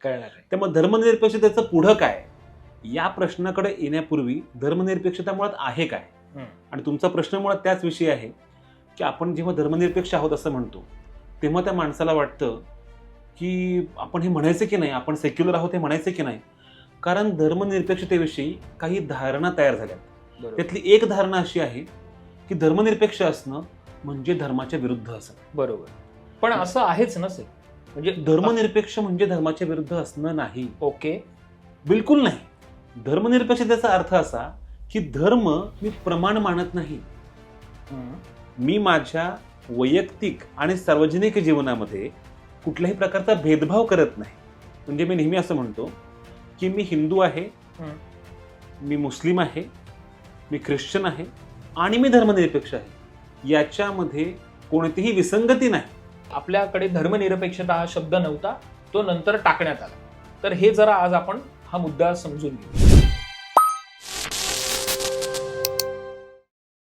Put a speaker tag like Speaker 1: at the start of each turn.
Speaker 1: कळणार नाही.
Speaker 2: त्यामुळे धर्मनिरपेक्षतेचं पुढं काय, या प्रश्नाकडे येण्यापूर्वी धर्मनिरपेक्षता मुळात आहे काय. आणि तुमचा प्रश्न मुळात त्याच विषयी आहे की आपण जेव्हा धर्मनिरपेक्ष आहोत असं म्हणतो तेव्हा त्या माणसाला वाटतं की आपण हे म्हणायचं की नाही, आपण सेक्युलर आहोत हे म्हणायचं की नाही. कारण धर्मनिरपेक्षतेविषयी काही धारणा तयार झाल्या. त्यातली एक धारणा अशी आहे की धर्मनिरपेक्ष असणं म्हणजे धर्माच्या विरुद्ध असणं.
Speaker 1: बरोबर. पण असं आहेच नसेल. म्हणजे
Speaker 2: धर्मनिरपेक्ष म्हणजे धर्माच्या विरुद्ध असणं नाही.
Speaker 1: ओके,
Speaker 2: बिलकुल नाही. धर्मनिरपेक्षतेचा अर्थ असा की धर्म मी प्रमाण मानत नाही. मी माझ्या वैयक्तिक आणि सार्वजनिक जीवनामध्ये कुठल्याही प्रकारचा भेदभाव करत नाही. म्हणजे मी नेहमी असं म्हणतो की मी हिंदू आहे, मी मुस्लिम आहे, मी ख्रिश्चन आहे आणि मी धर्मनिरपेक्ष आहे. याच्यामध्ये कोणतीही विसंगती नाही.
Speaker 1: आपल्याकडे धर्मनिरपेक्षता हा शब्द नव्हता, तो नंतर टाकण्यात आला. तर हे जरा आज आपण हा मुद्दा समजून घेऊ.